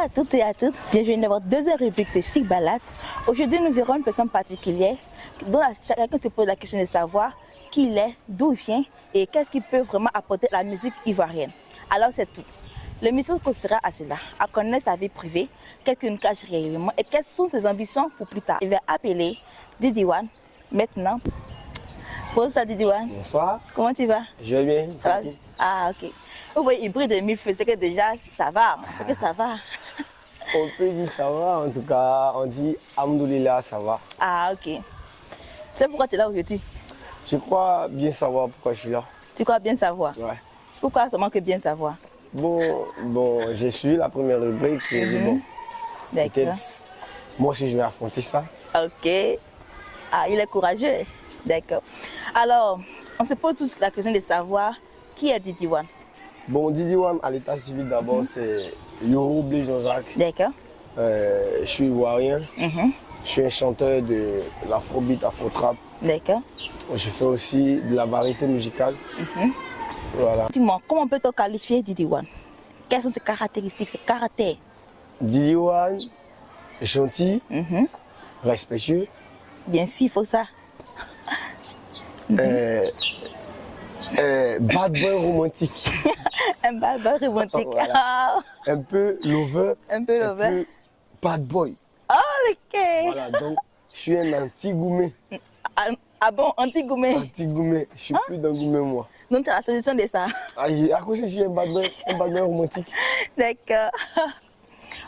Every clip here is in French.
à toutes et à tous, bienvenue dans votre deuxième rubrique de Chic Balade. Aujourd'hui, nous verrons une personne particulière dont chacun se pose la question de savoir qui il est, d'où il vient et qu'est-ce qu'il peut vraiment apporter à la musique ivoirienne. Alors c'est tout. L'émission consistera à cela, à connaître sa vie privée, qu'est-ce qu'il nous cache réellement et quelles sont ses ambitions pour plus tard. Je vais appeler Didi One maintenant. Bonsoir Didi One. Bonsoir. Comment tu vas? Je vais bien. Ça va? Ah ok. Vous voyez, il brille de mille feux, c'est que déjà ça va, c'est que ça va. On peut dire ça va, en tout cas, on dit Alhamdoulilah, ça va. Ah ok. C'est pourquoi tu es là aujourd'hui? Je crois bien savoir pourquoi je suis là. Tu crois bien savoir? Ouais. Pourquoi seulement que bien savoir? Bon, j'ai suivi la première rubrique et bon, peut-être moi aussi je vais affronter ça. Ok. Ah, il est courageux. D'accord. Alors, on se pose tous la question de savoir qui est Didi One. Bon, Didi One, à l'état civil d'abord, c'est Yoro Blé Jean-Jacques. D'accord. Je suis ivoirien. Je suis un chanteur de l'afrobeat, afro-trap. D'accord. Je fais aussi de la variété musicale. Voilà. Dis-moi, comment peut-on qualifier Didi One? Quelles sont ses caractéristiques, ses caractères? Didi One, gentil, respectueux. Bien sûr, il faut ça. Bad boy romantique. Un bad boy romantique. Voilà. Un peu lover. Un peu lover. Un peu bad boy. Oh, ok. Voilà, donc je suis un anti-gourmet. Ah bon, anti-gourmet? Anti-gourmet. Je suis plus d'un gourmet, moi. Donc tu as la solution de ça? Ah, à cause que je suis un bad boy romantique. D'accord.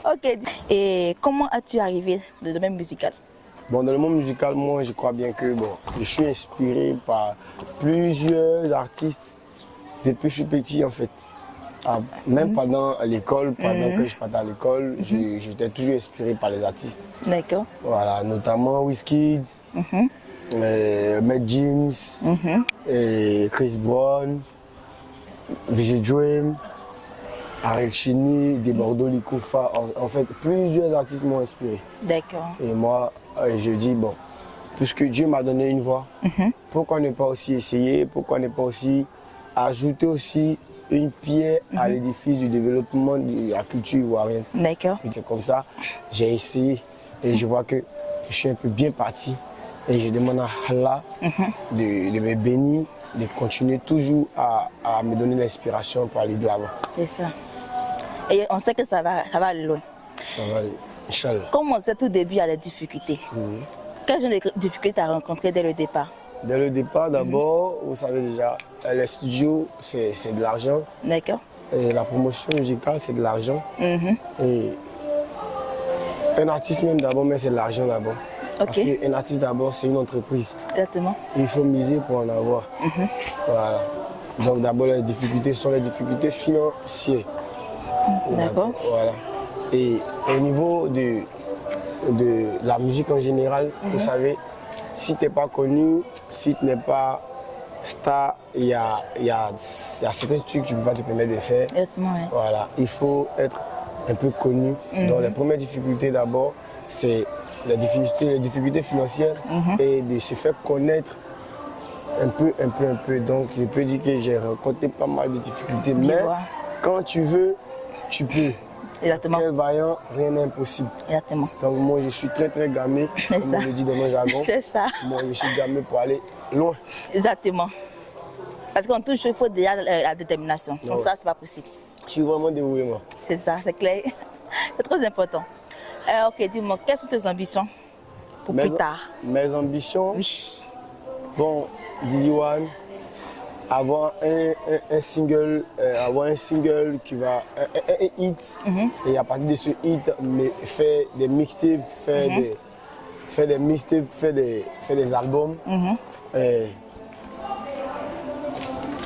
Ok. Et comment as-tu arrivé dans le domaine musical? Bon, dans le monde musical, moi, je crois bien que bon, je suis inspiré par plusieurs artistes depuis que je suis petit, en fait. Ah, même pendant l'école, pendant que je partais à l'école, j'étais toujours inspiré par les artistes. D'accord. Voilà, notamment Wizkid, Matt James, et Chris Brown, Vijay Dream, Ariel Chini, Debordo Likofa. En fait, plusieurs artistes m'ont inspiré. D'accord. Et moi, je dis, bon, puisque Dieu m'a donné une voix, pourquoi ne pas aussi essayer, pourquoi ne pas aussi ajouter aussi une pierre à l'édifice du développement de la culture ivoirienne. D'accord. Et c'est comme ça, j'ai essayé et je vois que je suis un peu bien parti. Et je demande à Allah de me bénir, de continuer toujours à me donner l'inspiration pour aller de l'avant. C'est ça. Et on sait que ça va aller loin. Ça va aller, Inch'Allah. Comme on sait tout début, il y a des difficultés. Quelles genre de difficultés tu as rencontrées dès le départ? Dès le départ, d'abord, vous savez déjà, les studios, c'est de l'argent. D'accord. Et la promotion musicale, c'est de l'argent. Et un artiste même d'abord, mais c'est de l'argent d'abord. Parce qu'un artiste d'abord, c'est une entreprise. Exactement. Il faut miser pour en avoir. Voilà. Donc d'abord, les difficultés sont les difficultés financières. D'accord. Voilà. Et au niveau de la musique en général, vous savez, si tu n'es pas connu, si tu n'es pas star, il y a certains trucs que tu ne peux pas te permettre de faire. Exactement, oui. Voilà. Il faut être un peu connu. Donc les premières difficultés d'abord, c'est les difficultés financières et de se faire connaître un peu. Donc je peux dire que j'ai rencontré pas mal de difficultés. Mais quand tu veux, tu peux. Exactement. Quel vaillant, rien n'est impossible. Exactement. Donc moi je suis très gamé, comme on le dit dans mon jargon. C'est ça. Moi je suis gamé pour aller loin. Exactement. Parce qu'on touche, il faut déjà la détermination. Sans ça, c'est pas possible. Je suis vraiment dévoué, moi. C'est ça, c'est clair. C'est très important. Ok, dis-moi, quelles sont tes ambitions pour plus tard? Mes ambitions? Oui. Bon, Didi One, avoir un single qui va, un hit, et à partir de ce hit, faire des mixtapes, faire des albums,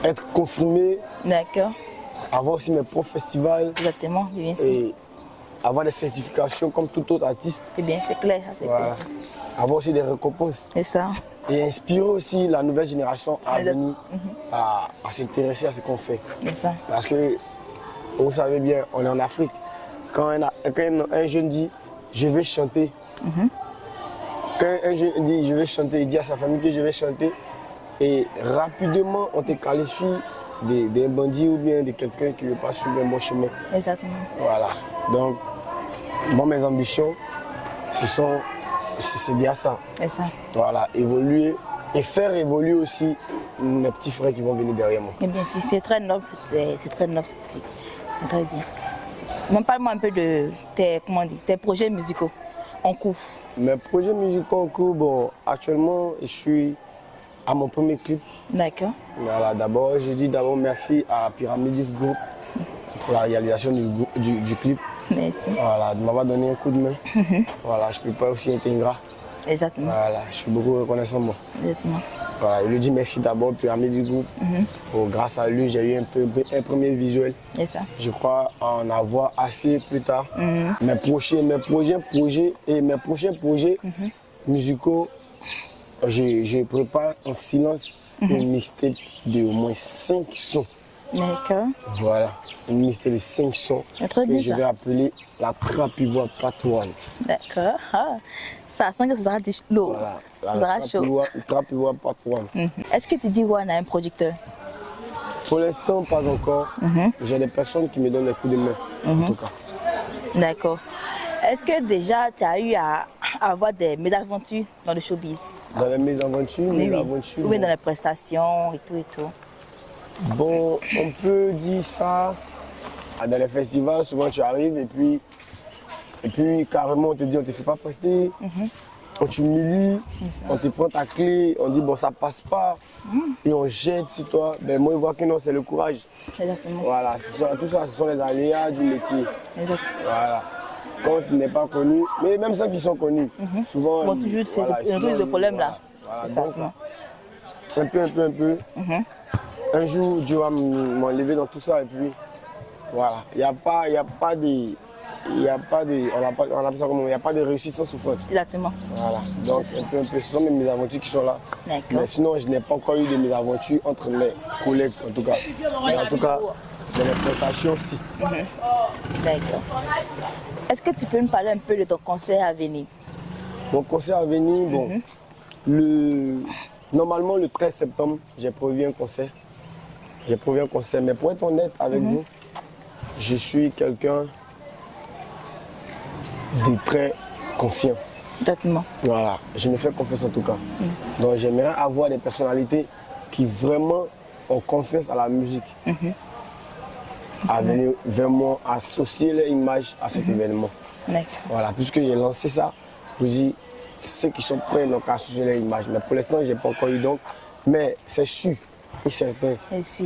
être confirmé. D'accord. Avoir aussi mes propres festivals. Exactement, bien sûr. Et avoir des certifications comme tout autre artiste. Eh bien, c'est clair, ça c'est clair. Avoir aussi des récompenses. C'est ça. Et inspirer aussi la nouvelle génération à venir à s'intéresser à ce qu'on fait. C'est ça. Parce que, vous savez bien, on est en Afrique. Quand un jeune dit « je vais chanter quand un jeune dit « je vais chanter », il dit à sa famille que je vais chanter. Et rapidement, on te qualifie d'un bandit ou bien de quelqu'un qui ne veut pas suivre un bon chemin. Exactement. Voilà. Donc, Moi, mes ambitions, c'est déjà ça. C'est ça. Voilà, évoluer et faire évoluer aussi mes petits frères qui vont venir derrière moi. Et bien sûr, c'est très noble, c'est très noble. C'est très bien. Mais parle-moi un peu de tes projets musicaux en cours. Mes projets musicaux en cours, bon, actuellement, je suis à mon premier clip. D'accord. Voilà, d'abord, je dis merci à Pyramidis Group pour la réalisation du clip. Merci. Voilà, de m'avoir donné un coup de main. Voilà, je ne peux pas aussi être ingrat. Exactement. Voilà, je suis beaucoup reconnaissant moi. Exactement. Voilà, je lui dis merci d'abord Pyramidis Group. Grâce à lui, j'ai eu un premier visuel. C'est ça. Je crois en avoir assez plus tard. Mes prochains projets musicaux, je prépare en silence une mixtape de au moins 5 sons. D'accord. Voilà, une mixtape de 5 sons Très bien, que je vais appeler la Trap Ivoire Part 1. D'accord. Ah, ça sent que ça sera lourd. Voilà, Ça sera chaud. Trap Ivoire Part 1. Est-ce que tu dis qu'on a un producteur? Pour l'instant, pas encore. J'ai des personnes qui me donnent des coups de main, en tout cas. D'accord. Est-ce que déjà tu as eu à avoir des mésaventures dans le showbiz? Dans les mésaventures, Ou bien dans les prestations et tout et tout? Bon, on peut dire ça. Dans les festivals, souvent tu arrives et puis carrément on te dit on ne te fait pas prester. On t'humilie, on te prend ta clé, on dit bon ça passe pas et on jette sur toi. Ben moi je vois que non, c'est le courage. Exactement. Voilà, tout ça ce sont les aléas du métier. Exactement. Voilà. Quand tu n'es pas connu, mais même ceux qui sont connus, souvent Bon, toujours ce problème là. Voilà, Exactement. donc, un peu. Un jour, Dieu va m'enlever dans tout ça et puis voilà. Il n'y a pas de réussite sans souffrance. Exactement. Voilà. Donc un peu, ce sont mes mésaventures qui sont là. D'accord. Mais sinon, je n'ai pas encore eu de mésaventures entre mes collègues en tout cas. Mais en tout cas, dans les prestations aussi. D'accord. Est-ce que tu peux me parler un peu de ton concert à venir? Mon concert à venir, bon, normalement le 13 septembre, j'ai prévu un concert. Mais pour être honnête avec vous, je suis quelqu'un de très confiant. Exactement. Voilà, je me fais confiance en tout cas. Donc j'aimerais avoir des personnalités qui vraiment ont confiance à la musique. À venir vraiment associer leur image à cet événement. D'accord. Voilà, puisque j'ai lancé ça, je vous dis, ceux qui sont prêts n'ont qu'à associer leur image. Mais pour l'instant, je n'ai pas encore eu donc. Mais c'est sûr et certain.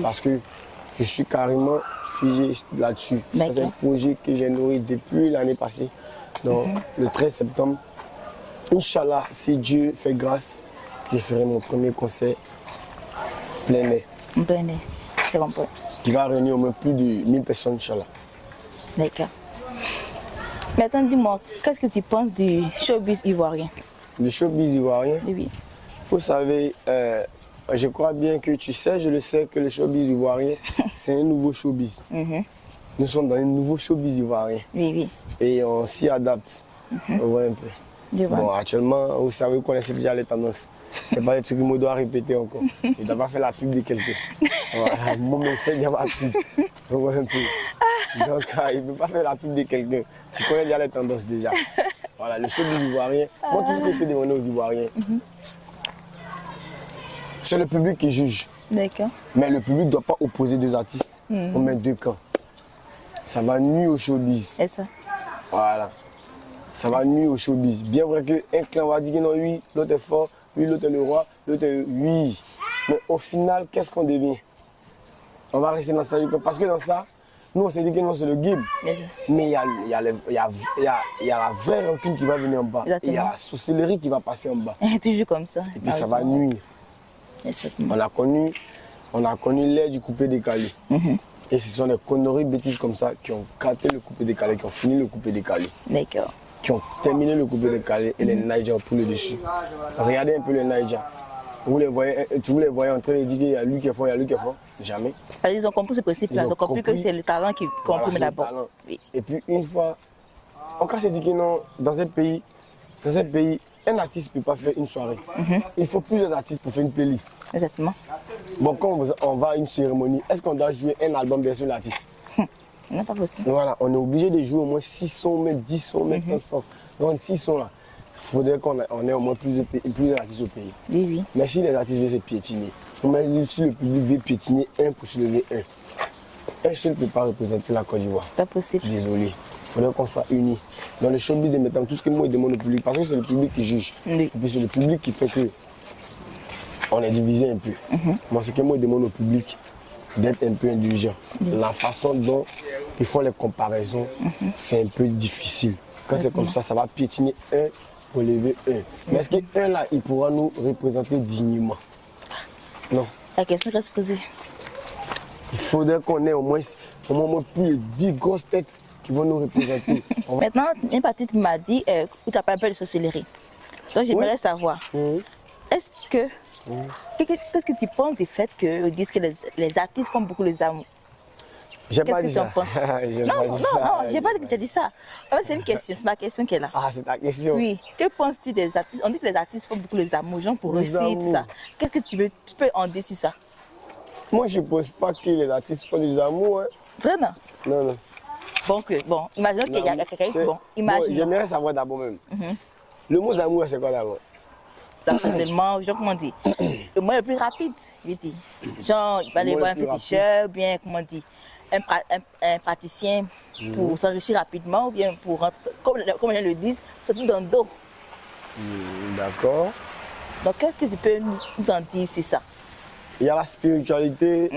Parce que je suis carrément figé là-dessus. Ça, c'est un projet que j'ai nourri depuis l'année passée. Donc, le 13 septembre, Inch'Allah, si Dieu fait grâce, je ferai mon premier concert plein air. Plein air, c'est compris. Qui va réunir au moins plus de 1000 personnes, Inch'Allah. D'accord. Maintenant, dis-moi, qu'est-ce que tu penses du showbiz ivoirien? Le showbiz ivoirien? Oui. Vous savez, je crois bien que tu sais, je le sais, que le showbiz ivoirien, c'est un nouveau showbiz. Nous sommes dans un nouveau showbiz ivoirien. Oui. Et on s'y adapte. On voit un peu. Bon, actuellement, vous savez, vous connaissez déjà les tendances. Ce n'est pas des trucs que je dois répéter encore. Je ne dois pas faire la pub de quelqu'un. Voilà, moi, je fais déjà ma pub. On voit un peu. Donc, il ne peut pas faire la pub de quelqu'un. Tu connais déjà les tendances déjà. Voilà, le showbiz ivoirien. Moi, tout ce que je peux demander aux Ivoiriens, c'est le public qui juge. D'accord. Mais le public ne doit pas opposer deux artistes. On met deux camps. Ça va nuire au showbiz. C'est ça. Voilà. Ça va nuire au showbiz. Bien vrai qu'un clan va dire que non, lui, l'autre est fort, lui, l'autre est le roi, l'autre est oui. Mais au final, qu'est-ce qu'on devient? On va rester dans ça. Parce que dans ça, nous, on s'est dit que non, c'est le guide. Mais il y a la vraie rancune qui va venir en bas. Il y a la sorcellerie qui va passer en bas. Toujours comme ça. Et puis ça va nuire. On a connu l'ère du coupé décalé. Et ce sont des conneries bêtises comme ça qui ont gâté le coupé décalé, qui ont fini le coupé décalé. D'accord. Qui ont terminé le coupé décalé et les Naija ont pris le dessus. Regardez un peu les Naija. Vous les voyez en train de dire qu'il y a lui qui est fort, il y a lui qui est fort. Jamais. Ils ont compris ce principe-là, ils ont compris que c'est le talent qui comprime d'abord. Oui. Et puis une fois, on se dit que non, dans un pays, un artiste ne peut pas faire une soirée. Il faut plusieurs artistes pour faire une playlist. Exactement. Bon, quand on va à une cérémonie, est-ce qu'on doit jouer un album bien sûr l'artiste? Non, pas possible. Voilà, on est obligé de jouer au moins 6 sons, même 10 sons, même 1 son. Donc 6 sons là, il faudrait qu'on ait au moins plus d'artistes au pays. Oui, oui. Mais si les artistes veulent se piétiner, si le public veut piétiner un pour se lever un seul ne peut pas représenter la Côte d'Ivoire. Pas possible. Désolé. Il faudrait qu'on soit unis. Dans le showbiz de maintenant, tout ce que moi je demande au public, parce que c'est le public qui juge. Oui. Et puis c'est le public qui fait que on est divisé un peu. Moi, ce que moi je demande au public, d'être un peu indulgent. La façon dont ils font les comparaisons, c'est un peu difficile. Quand c'est comme ça va piétiner un pour lever un. Mais est-ce qu'un là, il pourra nous représenter dignement? Non. La question reste posée. Il faudrait qu'on ait au moins plus de 10 grosses têtes qui vont nous représenter. Maintenant, une partie qui m'a dit où tu as pas un peu de sorcellerie. Donc j'aimerais savoir, est-ce que, qu'est-ce que tu penses du fait qu'ils disent que les artistes font beaucoup les amours? J'ai pas Qu'est-ce dit que tu en ça. penses? Non, j'ai pas dit que tu as dit ça. En fait, c'est une question, c'est ma question qui est là. Ah, c'est ta question. Oui, que penses-tu des artistes? On dit que les artistes font beaucoup les amours, genre pour Les réussir, tout ça. amours. Qu'est-ce que tu peux en dire sur ça? Moi, je ne pense pas que les artistes font des amours. Hein. Vrai, non? Non, non. Bon, imaginons qu'il y a quelqu'un qui... Bon, imagine. J'aimerais savoir d'abord même. Le mot amour, c'est quoi d'abord? Seulement, genre, comment on dit? Le moyen le plus rapide, je dis. Genre, il va aller Le voir un moyen le plus féticheur, bien, comment on dit, un praticien pour s'enrichir rapidement, ou bien pour, comme les gens le disent, surtout dans le dos. D'accord. Donc, qu'est-ce que tu peux nous en dire sur ça? Il y a la spiritualité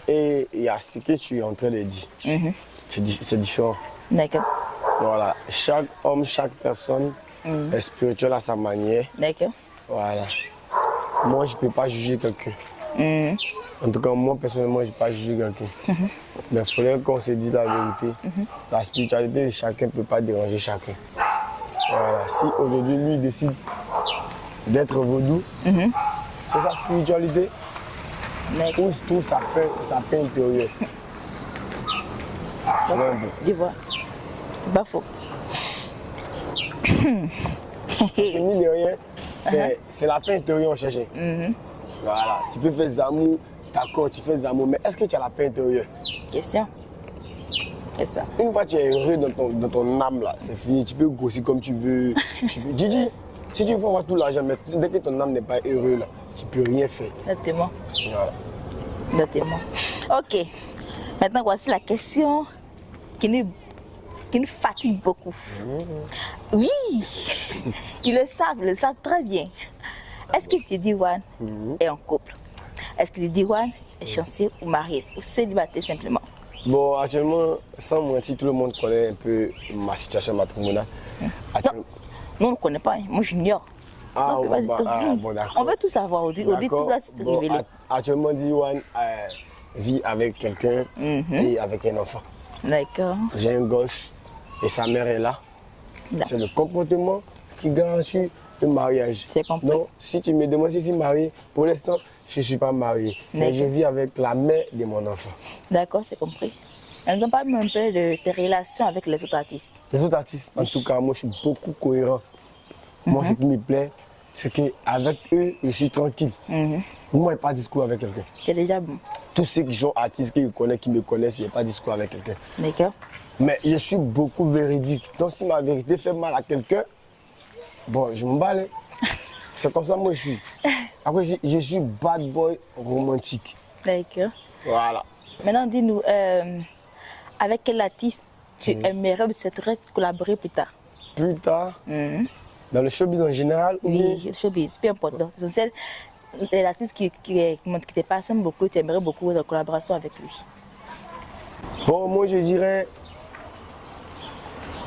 et il y a ce que tu es en train de dire. C'est différent. D'accord. Voilà. Chaque homme, chaque personne est spirituelle à sa manière. D'accord. Voilà. Moi, je ne peux pas juger quelqu'un. En tout cas, moi, personnellement, je ne peux pas juger quelqu'un. Mais il faudrait qu'on se dise la vérité. La spiritualité de chacun ne peut pas déranger chacun. Voilà. Si aujourd'hui, lui décide d'être vaudou, c'est sa spiritualité. Ou se trouve sa paix intérieure. Tu vois un peu. Je vois. Pas faux. Parce que mine de rien, c'est la paix intérieure qu'on cherchait. Voilà. Si tu peux faire des amours, d'accord, tu fais des amours, mais est-ce que tu as la paix intérieure? Question. C'est ça. Une fois que tu es heureux dans ton âme, là, c'est fini. Tu peux grossir comme tu veux. Gigi, si tu veux avoir tout l'argent, mais dès que ton âme n'est pas heureuse, là, tu ne peux rien faire. Exactement. Voilà. Exactement. Ok. Maintenant, voici la question qui nous fatigue beaucoup. Oui, ils le savent très bien. Est-ce que Diwan est en couple? Est-ce que Diwan est fiancé ou marié ou célibataire simplement? Bon, actuellement, sans mentir, tout le monde connaît un peu ma situation matrimoniale. Nous, on ne connaît pas. Hein. Moi, j'ignore. Ah, Donc, vas-y, bon, d'accord. on veut tout savoir. On dit tout va se révéler. Actuellement, Diwan vit avec quelqu'un et avec un enfant. D'accord. J'ai un gosse et sa mère est là. C'est le comportement qui garantit le mariage. C'est compris. Donc, si tu me demandes si je suis marié, pour l'instant, je ne suis pas marié. Mais je vis avec la mère de mon enfant. D'accord, c'est compris. Elle nous parle un peu de tes relations avec les autres artistes. Les autres artistes, en tout cas, moi, je suis beaucoup cohérent. Moi, ce qui me plaît, c'est qu'avec eux, je suis tranquille. Moi, je n'ai pas de discours avec quelqu'un. C'est déjà bon. Tous ceux qui sont artistes, qui me connaissent, je n'ai pas de discours avec quelqu'un. D'accord. Mais je suis beaucoup véridique. Donc, si ma vérité fait mal à quelqu'un, bon, je m'emballe. C'est comme ça, moi, je suis. Après, je suis bad boy romantique. D'accord. Voilà. Maintenant, dis-nous, avec quel artiste tu aimerais ou souhaiterais collaborer plus tard? Plus tard, dans le showbiz en général? Oui, le showbiz, peu importe. Donc, l'essentiel, l'artiste qui te passionne beaucoup, tu aimerais beaucoup de collaboration avec lui. Bon, moi, je dirais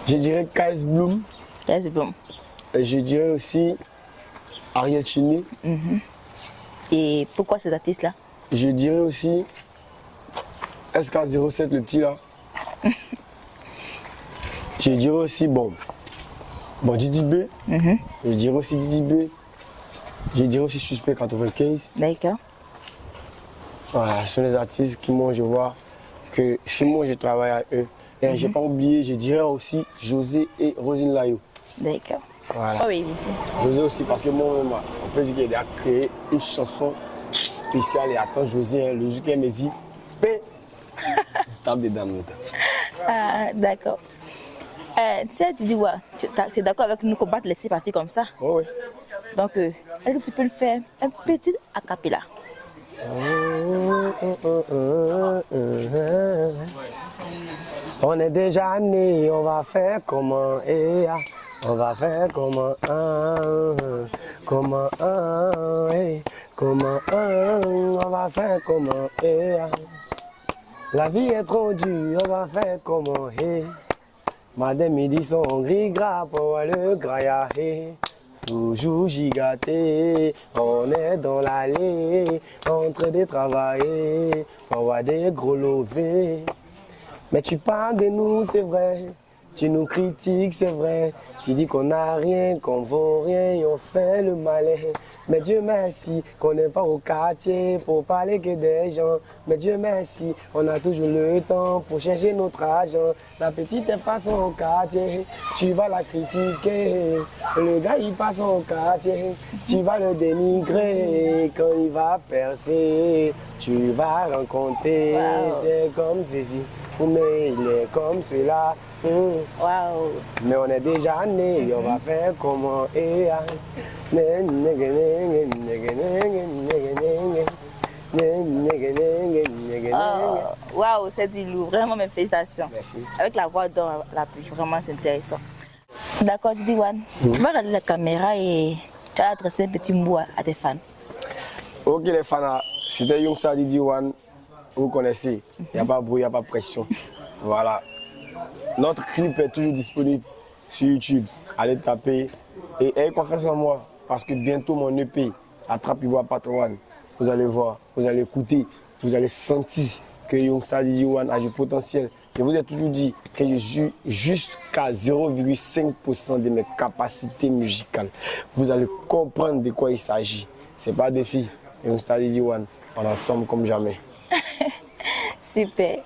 KS Bloom. KS Bloom. Et je dirais aussi Ariel Chini. Et pourquoi ces artistes-là? Je dirais aussi SK07, le petit là. Je dirais aussi, bon Didi B. Je dirais aussi Didi B. Je dirais aussi Suspect 95. D'accord. Voilà, ce sont les artistes qui, moi, je vois que chez moi, je travaille avec eux. Et je n'ai pas oublié, je dirais aussi José et Rosine Layo. D'accord. Voilà. Oh oui, ici. José aussi, parce que moi-même, on peut dire qu'il a créé une chanson spéciale. Et attends, José, le jour qu'elle me dit, paix, tape dedans. Ah, d'accord. Tu sais, tu dis, ouais, tu es d'accord avec nous qu'on va te laisser partir comme ça? Oh, oui. Donc, est-ce que tu peux le faire un petit a cappella? On est déjà né, on va faire comment on va faire comment comment comment on va faire comment la vie est trop dure, on va faire comment Madame midi son gris gras pour le graïa toujours gigaté, on est dans l'allée, en train de travailler, pour avoir des gros lovés. Mais tu parles de nous, c'est vrai. Tu nous critiques, c'est vrai. Tu dis qu'on n'a rien, qu'on vaut rien et on fait le malin. Mais Dieu merci qu'on n'est pas au quartier pour parler que des gens. Mais Dieu merci, on a toujours le temps pour chercher notre argent. La petite elle passe au quartier, tu vas la critiquer. Le gars il passe au quartier, tu vas le dénigrer. Quand il va percer, tu vas rencontrer. Wow. C'est comme ceci, mais il est comme cela. Waouh! Mais on est déjà né, on va faire comment Waouh, c'est du lourd, vraiment mes félicitations. Merci. Avec la voix d'or, la pluie, vraiment c'est intéressant. D'accord, Diwan, tu vas regarder la caméra et tu vas adresser un petit mot à tes fans. Ok les fans, c'était Youngstar Didi One, vous connaissez, il n'y a pas de bruit, il n'y a pas de pression. Voilà. Notre clip est toujours disponible sur YouTube. Allez taper et ayez confiance en moi parce que bientôt mon EP, Attrape Ivoire Part 1, vous allez voir, vous allez écouter, vous allez sentir que Youngstar Didi One a du potentiel. Je vous ai toujours dit que je suis jusqu'à 0,5% de mes capacités musicales. Vous allez comprendre de quoi il s'agit. Ce n'est pas des filles. Youngstar Didi One, on est ensemble comme jamais. Super.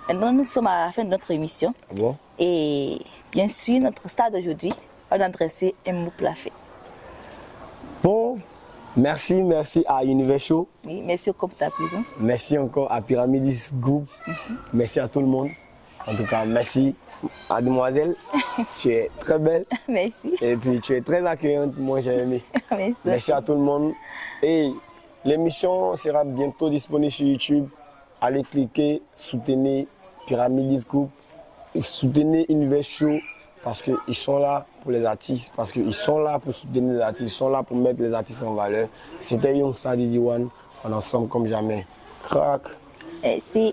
Maintenant, nous sommes à la fin de notre émission. Ah bon? Et bien sûr, notre star d'aujourd'hui va nous adresser un mot plafé. Bon, merci à Univers Show. Oui, merci encore pour ta présence. Merci encore à Pyramidis Group. Merci à tout le monde. En tout cas, merci à Demoiselle. Tu es très belle. Merci. Et puis, tu es très accueillante. Moi, j'ai aimé. Merci. Merci à tout le monde. Et l'émission sera bientôt disponible sur YouTube. Allez cliquer, soutenez Pyramidis Group, soutenez Univers Show parce qu'ils sont là pour les artistes, parce qu'ils sont là pour soutenir les artistes, ils sont là pour mettre les artistes en valeur. C'était Youngstar Didi One, on est ensemble comme jamais. Crac. Merci.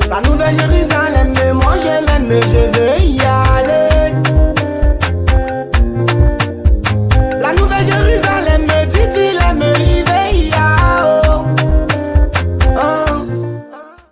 La nouvelle Jérusalem, moi je l'aime, je veux y aller.